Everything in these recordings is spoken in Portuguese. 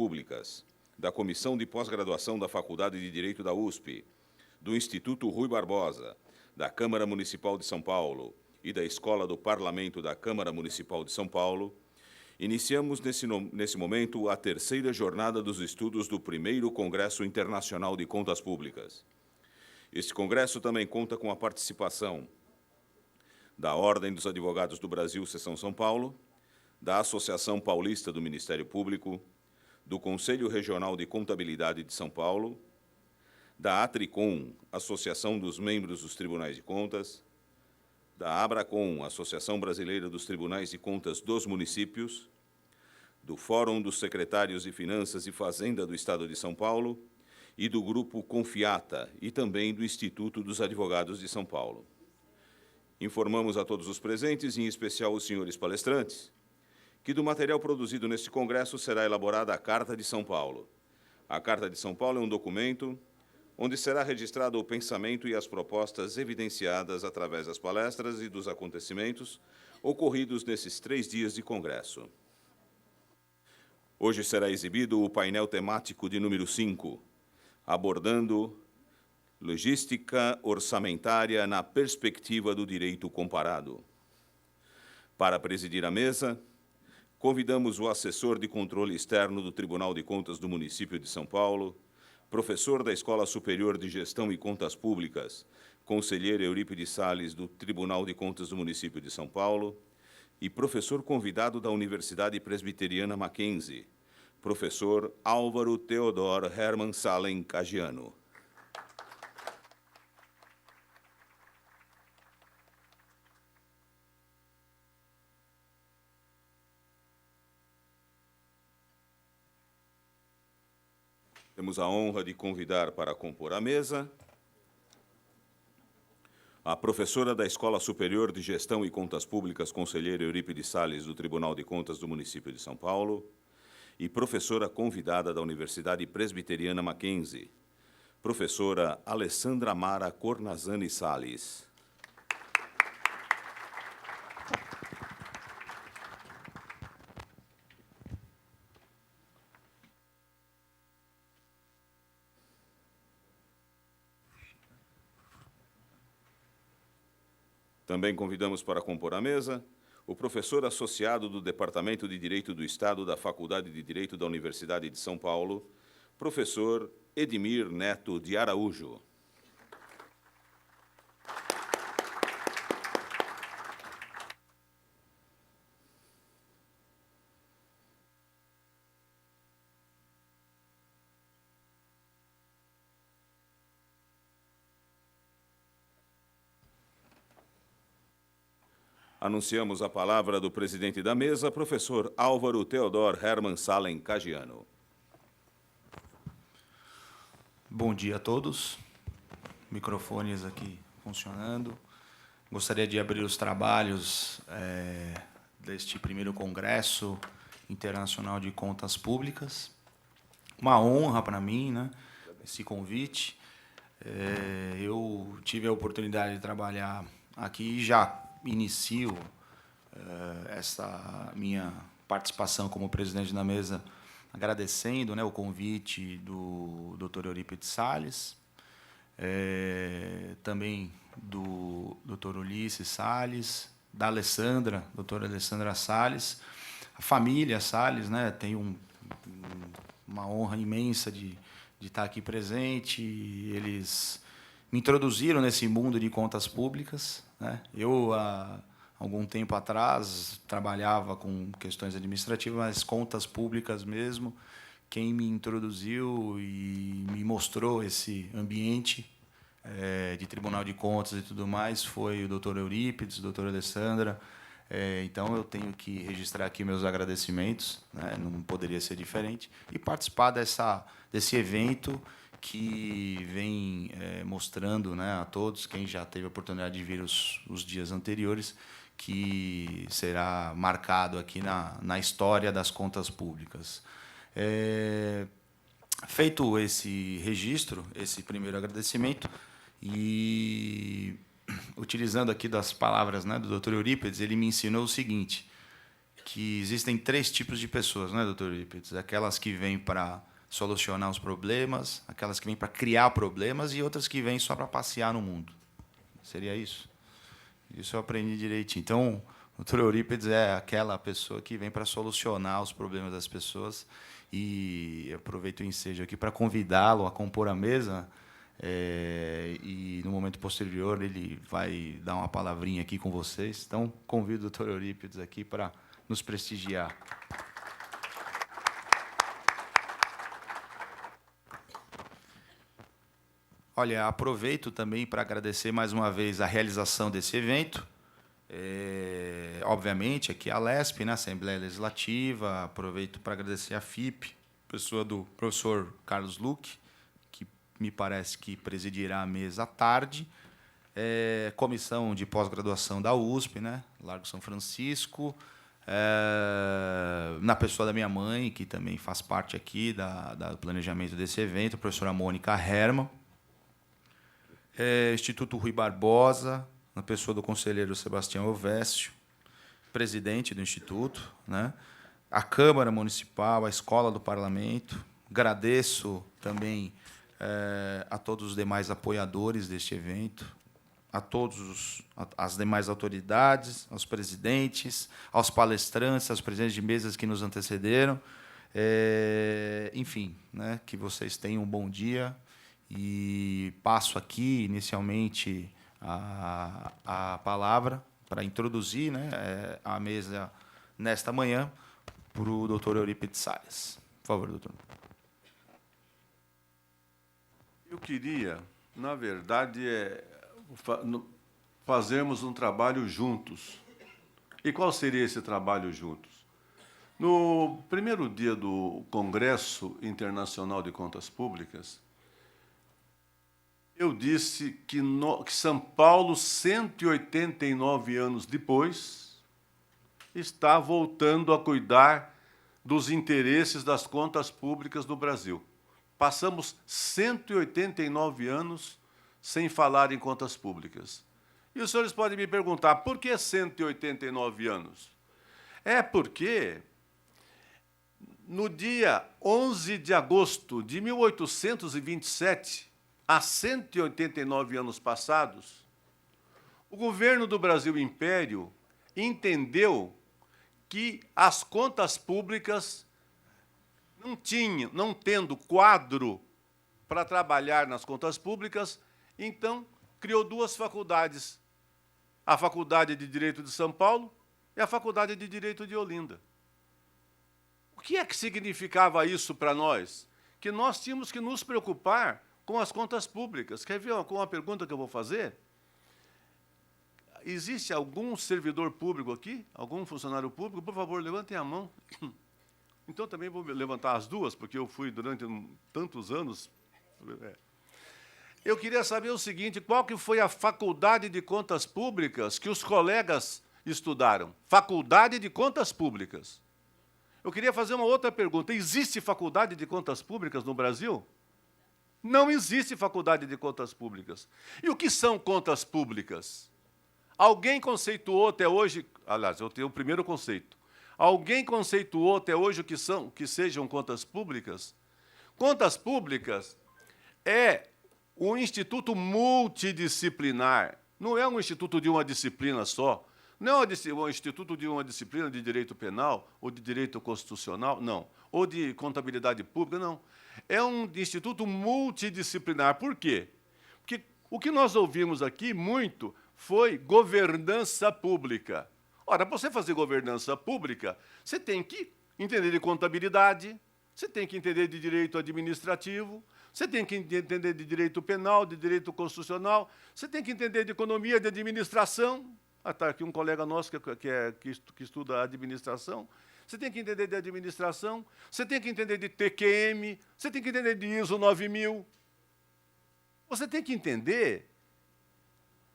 Públicas, da Comissão de Pós-Graduação da Faculdade de Direito da USP, do Instituto Rui Barbosa, da Câmara Municipal de São Paulo e da Escola do Parlamento da Câmara Municipal de São Paulo, iniciamos nesse momento a terceira jornada dos estudos do primeiro Congresso Internacional de Contas Públicas. Este congresso também conta com a participação da Ordem dos Advogados do Brasil, Seção São Paulo, da Associação Paulista do Ministério Público, do Conselho Regional de Contabilidade de São Paulo, da Atricom, Associação dos Membros dos Tribunais de Contas, da Abracom, Associação Brasileira dos Tribunais de Contas dos Municípios, do Fórum dos Secretários de Finanças e Fazenda do Estado de São Paulo e do Grupo Confiata e também do Instituto dos Advogados de São Paulo. Informamos a todos os presentes, em especial os senhores palestrantes, que do material produzido neste congresso será elaborada a Carta de São Paulo. A Carta de São Paulo é um documento onde será registrado o pensamento e as propostas evidenciadas através das palestras e dos acontecimentos ocorridos nesses 3 dias de congresso. Hoje será exibido o painel temático de número 5, abordando logística orçamentária na perspectiva do direito comparado. Para presidir a mesa, convidamos o assessor de controle externo do Tribunal de Contas do Município de São Paulo, professor da Escola Superior de Gestão e Contas Públicas, conselheiro Eurípides Salles, do Tribunal de Contas do Município de São Paulo, e professor convidado da Universidade Presbiteriana Mackenzie, professor Álvaro Theodor Hermann Salem Cagiano. Temos a honra de convidar para compor a mesa a professora da Escola Superior de Gestão e Contas Públicas, conselheira Eurípides Salles, do Tribunal de Contas do Município de São Paulo, e professora convidada da Universidade Presbiteriana Mackenzie, professora Alessandra Mara Cornazani Salles. Também convidamos para compor a mesa o professor associado do Departamento de Direito do Estado da Faculdade de Direito da Universidade de São Paulo, professor Edmir Neto de Araújo. Anunciamos a palavra do presidente da mesa, professor Álvaro Theodor Hermann Salem Cagiano. Bom dia a todos. Microfones aqui funcionando. Gostaria de abrir os trabalhos deste primeiro Congresso Internacional de Contas Públicas. Uma honra para mim, né, esse convite. Eu tive a oportunidade de trabalhar aqui e já inicio essa minha participação como presidente da mesa agradecendo, né, o convite do Dr. Eurípides Salles, também do Dr. Ulisses Salles, da Alessandra, doutora Alessandra Salles, a família Salles, né, tenho uma honra imensa de estar aqui presente. Eles me introduziram nesse mundo de contas públicas, né? Eu, há algum tempo atrás, trabalhava com questões administrativas, mas contas públicas mesmo. Quem me introduziu e me mostrou esse ambiente de Tribunal de Contas e tudo mais foi o doutor Eurípides, a doutora Alessandra. Então, eu tenho que registrar aqui meus agradecimentos, né? Não poderia ser diferente, e participar desse evento que vem mostrando, né, a todos, quem já teve a oportunidade de vir os dias anteriores, que será marcado aqui na história das contas públicas. Feito esse registro, esse primeiro agradecimento, e utilizando aqui das palavras, né, do Dr. Eurípides, ele me ensinou o seguinte: que existem 3 tipos de pessoas, né, doutor Eurípides? Aquelas que vêm para solucionar os problemas, aquelas que vêm para criar problemas e outras que vêm só para passear no mundo. Seria isso? Isso eu aprendi direitinho. Então, o doutor Eurípides é aquela pessoa que vem para solucionar os problemas das pessoas. E aproveito o ensejo aqui para convidá-lo a compor a mesa. E, no momento posterior, ele vai dar uma palavrinha aqui com vocês. Então, convido o doutor Eurípides aqui para nos prestigiar. Olha, aproveito também para agradecer mais uma vez a realização desse evento. Obviamente, aqui a LESP, né, Assembleia Legislativa. Aproveito para agradecer a FIP, pessoa do professor Carlos Luque, que me parece que presidirá a mesa à tarde. Comissão de pós-graduação da USP, né, Largo São Francisco. Na pessoa da minha mãe, que também faz parte aqui do planejamento desse evento, a professora Mônica Herman. Instituto Rui Barbosa, na pessoa do conselheiro Sebastião Elvésio, presidente do Instituto, né? A Câmara Municipal, a Escola do Parlamento. Agradeço também a todos os demais apoiadores deste evento, a todas as demais autoridades, aos presidentes, aos palestrantes, aos presidentes de mesas que nos antecederam. Enfim, né, que vocês tenham um bom dia. E passo aqui, inicialmente, a palavra para introduzir, né, a mesa nesta manhã para o doutor Eurípides Salles. Por favor, doutor. Eu queria, na verdade, fazermos um trabalho juntos. E qual seria esse trabalho juntos? No primeiro dia do Congresso Internacional de Contas Públicas, eu disse que São Paulo, 189 anos depois, está voltando a cuidar dos interesses das contas públicas no Brasil. Passamos 189 anos sem falar em contas públicas. E os senhores podem me perguntar, por que 189 anos? É porque, no dia 11 de agosto de 1827, há 189 anos passados, o governo do Brasil Império entendeu que as contas públicas não tendo quadro para trabalhar nas contas públicas, então criou 2 faculdades, a Faculdade de Direito de São Paulo e a Faculdade de Direito de Olinda. O que é que significava isso para nós? Que nós tínhamos que nos preocupar com as contas públicas. Quer ver uma pergunta que eu vou fazer? Existe algum servidor público aqui? Algum funcionário público? Por favor, levantem a mão. Então, também vou levantar as 2, porque eu fui durante tantos anos. Eu queria saber o seguinte, qual que foi a Faculdade de Contas Públicas que os colegas estudaram? Faculdade de Contas Públicas. Eu queria fazer uma outra pergunta. Existe Faculdade de Contas Públicas no Brasil? Não existe Faculdade de Contas Públicas. E o que são contas públicas? Alguém conceituou até hoje... Aliás, eu tenho o primeiro conceito. Alguém conceituou até hoje o que sejam contas públicas? Contas públicas é um instituto multidisciplinar. Não é um instituto de uma disciplina só. Não é um instituto de uma disciplina de direito penal ou de direito constitucional, não. Ou de contabilidade pública, não. É um instituto multidisciplinar. Por quê? Porque o que nós ouvimos aqui muito foi governança pública. Ora, para você fazer governança pública, você tem que entender de contabilidade, você tem que entender de direito administrativo, você tem que entender de direito penal, de direito constitucional, você tem que entender de economia, de administração. Está aqui um colega nosso que estuda administração. Você tem que entender de administração, você tem que entender de TQM, você tem que entender de ISO 9000. Você tem que entender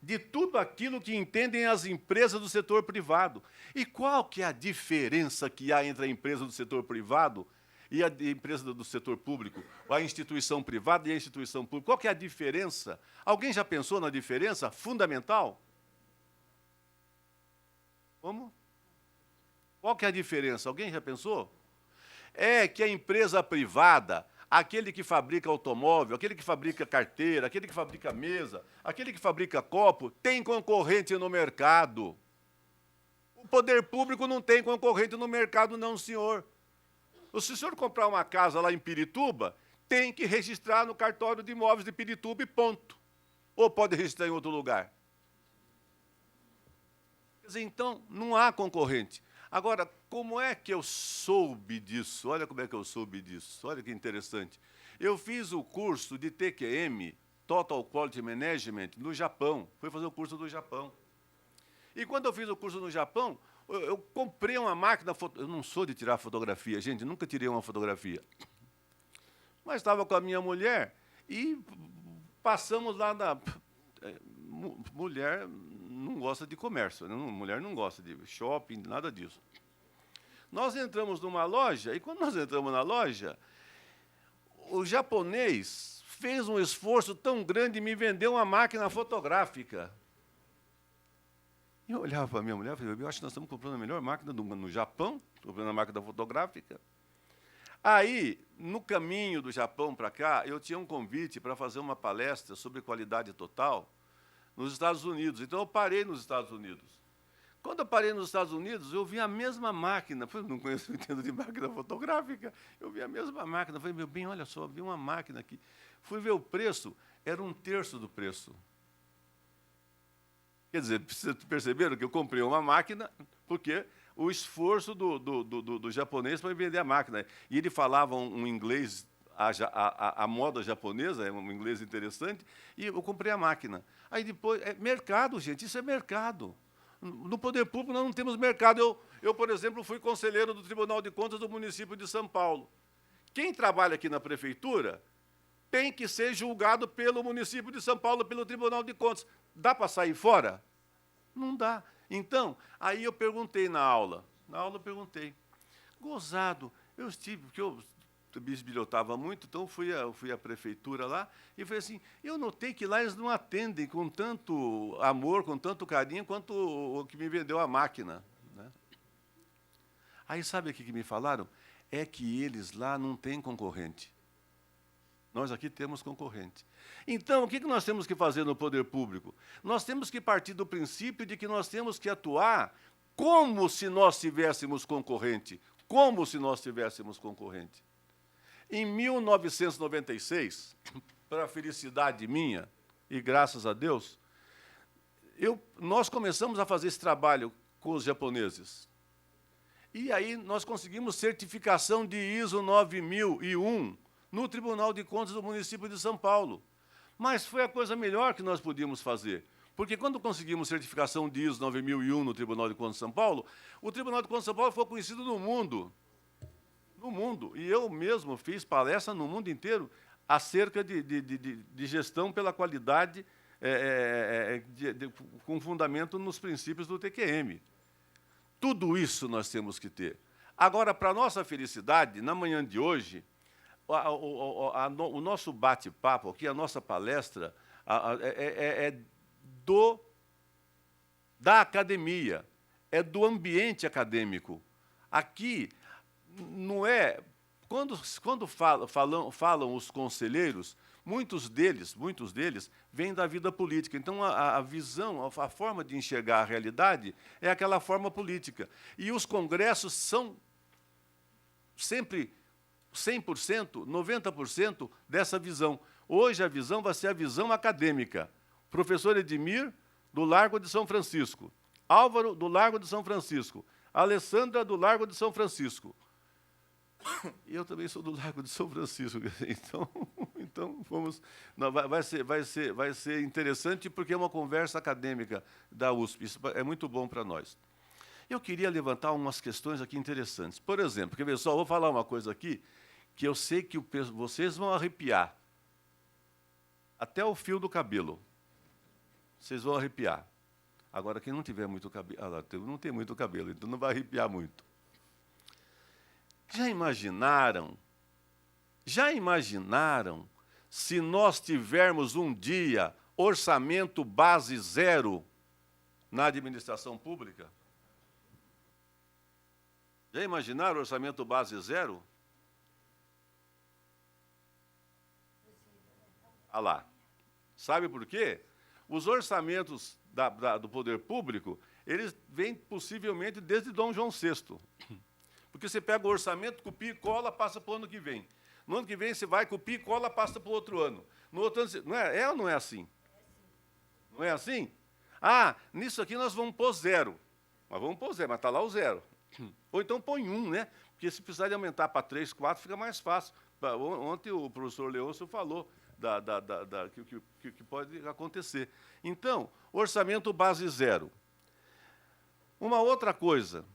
de tudo aquilo que entendem as empresas do setor privado. E qual que é a diferença que há entre a empresa do setor privado e a empresa do setor público, a instituição privada e a instituição pública? Qual que é a diferença? Alguém já pensou na diferença fundamental? Como? Qual que é a diferença? Alguém já pensou? É que a empresa privada, aquele que fabrica automóvel, aquele que fabrica carteira, aquele que fabrica mesa, aquele que fabrica copo, tem concorrente no mercado. O poder público não tem concorrente no mercado, não, senhor. Se o senhor comprar uma casa lá em Pirituba, tem que registrar no cartório de imóveis de Pirituba e ponto. Ou pode registrar em outro lugar. Quer dizer, então, não há concorrente. Agora, como é que eu soube disso? Olha como é que eu soube disso. Olha que interessante. Eu fiz o curso de TQM, Total Quality Management, no Japão. Fui fazer o curso do Japão. E quando eu fiz o curso no Japão, eu comprei uma máquina... Eu não sou de tirar fotografia, gente, nunca tirei uma fotografia. Mas estava com a minha mulher e passamos lá na... Mulher não gosta de comércio, né? Mulher não gosta de shopping, nada disso. Nós entramos numa loja, e quando nós entramos na loja, o japonês fez um esforço tão grande em me vender uma máquina fotográfica. E eu olhava para a minha mulher e falei, eu acho que nós estamos comprando a melhor máquina no Japão, comprando a máquina fotográfica. Aí, no caminho do Japão para cá, eu tinha um convite para fazer uma palestra sobre qualidade total nos Estados Unidos. Então, eu parei nos Estados Unidos. Quando eu parei nos Estados Unidos, eu vi a mesma máquina. Eu não conheço, não entendo de máquina fotográfica. Eu vi a mesma máquina. Eu falei, meu bem, olha só, vi uma máquina aqui. Fui ver o preço, era 1/3 do preço. Quer dizer, vocês perceberam que eu comprei uma máquina porque o esforço do japonês para vender a máquina. E ele falava um inglês, a moda japonesa, é um inglês interessante, e eu comprei a máquina. Aí depois, mercado, gente, isso é mercado. No poder público nós não temos mercado. Eu, por exemplo, fui conselheiro do Tribunal de Contas do município de São Paulo. Quem trabalha aqui na prefeitura tem que ser julgado pelo município de São Paulo, pelo Tribunal de Contas. Dá para sair fora? Não dá. Então, aí eu perguntei na aula. Na aula eu perguntei. Gozado, eu estive, porque eu bisbilhotava muito, então fui à prefeitura lá e falei assim, eu notei que lá eles não atendem com tanto amor, com tanto carinho, quanto o que me vendeu a máquina, né? Aí sabe o que me falaram? É que eles lá não têm concorrente. Nós aqui temos concorrente. Então, o que nós temos que fazer no poder público? Nós temos que partir do princípio de que nós temos que atuar como se nós tivéssemos concorrente. Como se nós tivéssemos concorrente. Em 1996, para a felicidade minha, e graças a Deus, nós começamos a fazer esse trabalho com os japoneses. E aí nós conseguimos certificação de ISO 9001 no Tribunal de Contas do município de São Paulo. Mas foi a coisa melhor que nós podíamos fazer. Porque quando conseguimos certificação de ISO 9001 no Tribunal de Contas de São Paulo, o Tribunal de Contas de São Paulo foi conhecido no mundo. No mundo. E eu mesmo fiz palestra no mundo inteiro acerca de gestão pela qualidade, com fundamento nos princípios do TQM. Tudo isso nós temos que ter. Agora, para a nossa felicidade, na manhã de hoje, o nosso bate-papo aqui, a nossa palestra, da academia, é do ambiente acadêmico. Aqui, não é... Quando falam os conselheiros, muitos deles vêm da vida política. Então, a visão, a forma de enxergar a realidade é aquela forma política. E os congressos são sempre 100%, 90% dessa visão. Hoje, a visão vai ser a visão acadêmica. Professor Edmir, do Largo de São Francisco. Álvaro, do Largo de São Francisco. Alessandra, do Largo de São Francisco. Eu também sou do Largo de São Francisco. Então vamos... Não, vai ser interessante porque é uma conversa acadêmica da USP. Isso é muito bom para nós. Eu queria levantar umas questões aqui interessantes. Por exemplo, quer ver só, vou falar uma coisa aqui que eu sei que vocês vão arrepiar. Até o fio do cabelo. Vocês vão arrepiar. Agora, quem não tiver muito cabelo... não tem muito cabelo, então não vai arrepiar muito. Já imaginaram se nós tivermos um dia orçamento base zero na administração pública? Já imaginaram orçamento base zero? Ah lá. Sabe por quê? Os orçamentos do poder público, eles vêm possivelmente desde Dom João VI. Porque você pega o orçamento, copia e cola, passa para o ano que vem. No ano que vem você vai, copia e cola, passa para o outro ano. No outro ano, não é ou não é assim? Não é assim? Ah, nisso aqui nós vamos pôr zero. Mas vamos pôr zero, mas está lá o zero. Ou então põe um, né? Porque se precisar de aumentar para 3, 4, fica mais fácil. Ontem o professor Leôncio falou que pode acontecer. Então, orçamento base zero. Uma outra coisa.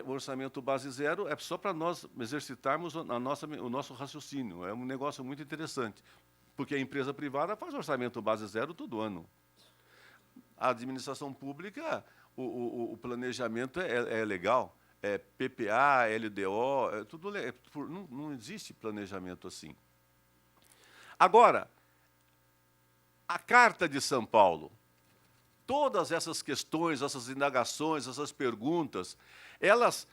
O orçamento base zero é só para nós exercitarmos o nosso raciocínio. É um negócio muito interessante, porque a empresa privada faz orçamento base zero todo ano. A administração pública, o planejamento é legal, é PPA, LDO, tudo não existe planejamento assim. Agora, a Carta de São Paulo, todas essas questões, essas indagações, essas perguntas, elas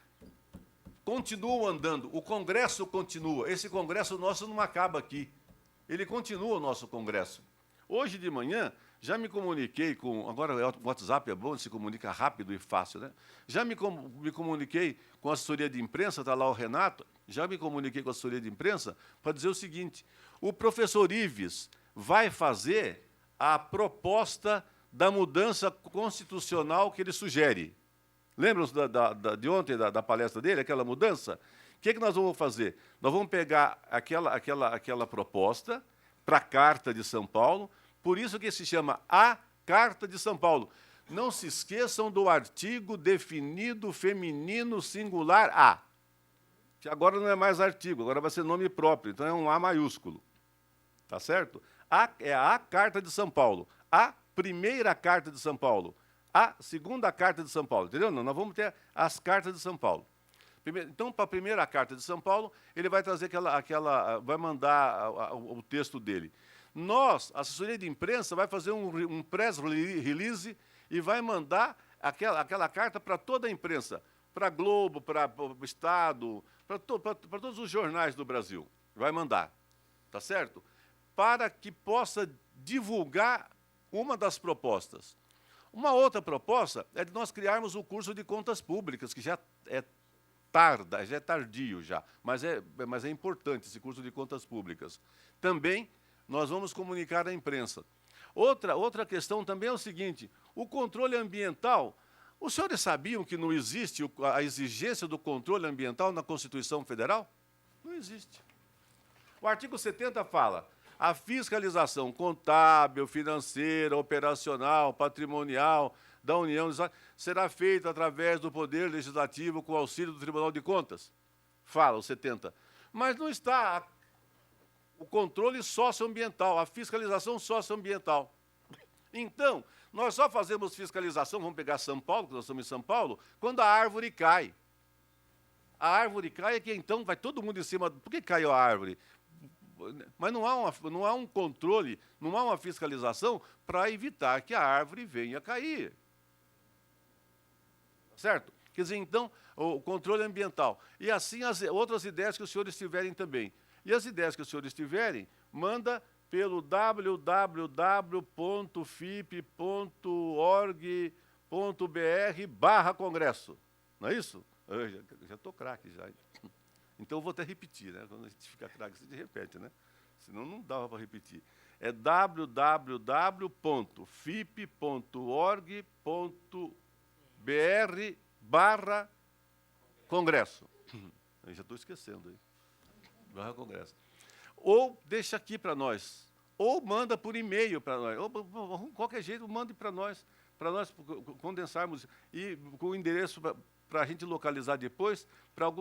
continuam andando. O Congresso continua. Esse Congresso nosso não acaba aqui. Ele continua o nosso Congresso. Hoje de manhã, já me comuniquei com... Agora o WhatsApp é bom, se comunica rápido e fácil, né? Já me comuniquei com a assessoria de imprensa, está lá o Renato, já me comuniquei com a assessoria de imprensa para dizer o seguinte: o professor Ives vai fazer a proposta da mudança constitucional que ele sugere. Lembram-se de ontem, da palestra dele, aquela mudança? O que nós vamos fazer? Nós vamos pegar aquela proposta para a Carta de São Paulo, por isso que se chama a Carta de São Paulo. Não se esqueçam do artigo definido feminino singular A, que agora não é mais artigo, agora vai ser nome próprio, então é um A maiúsculo. Tá certo? É a Carta de São Paulo. A primeira Carta de São Paulo, a segunda Carta de São Paulo, entendeu? Não, nós vamos ter as Cartas de São Paulo. Então, para a primeira Carta de São Paulo, ele vai trazer vai mandar o texto dele. Nós, a assessoria de imprensa, vai fazer um press release e vai mandar aquela carta para toda a imprensa, para a Globo, para o Estado, para todos os jornais do Brasil. Vai mandar, tá certo? Para que possa divulgar uma das propostas. Uma outra proposta é de nós criarmos o curso de contas públicas, que já é tardio já, mas é importante esse curso de contas públicas. Também nós vamos comunicar à imprensa. Outra questão também é o seguinte: o controle ambiental. Os senhores sabiam que não existe a exigência do controle ambiental na Constituição Federal? Não existe. O artigo 70 fala: a fiscalização contábil, financeira, operacional, patrimonial da União será feita através do Poder Legislativo com auxílio do Tribunal de Contas. Fala o 70. Mas não está o controle socioambiental, a fiscalização socioambiental. Então, nós só fazemos fiscalização, vamos pegar São Paulo, que nós estamos em São Paulo, quando a árvore cai. A árvore cai é que então vai todo mundo em cima. Por que caiu a árvore? Mas não há um controle, não há uma fiscalização para evitar que a árvore venha a cair. Certo? Quer dizer, então, o controle ambiental. E assim as outras ideias que os senhores tiverem também. E as ideias que os senhores tiverem, manda pelo www.fip.org.br/congresso. Não é isso? Eu já estou craque já. Então, eu vou até repetir, né? Quando a gente fica craque, a gente repete, né? Senão, não dava para repetir. É www.fip.org.br/congresso. Eu já estou esquecendo aí. /congresso. Ou deixa aqui para nós, ou manda por e-mail para nós, ou qualquer jeito, mande para nós condensarmos e com o endereço para a gente localizar depois para algum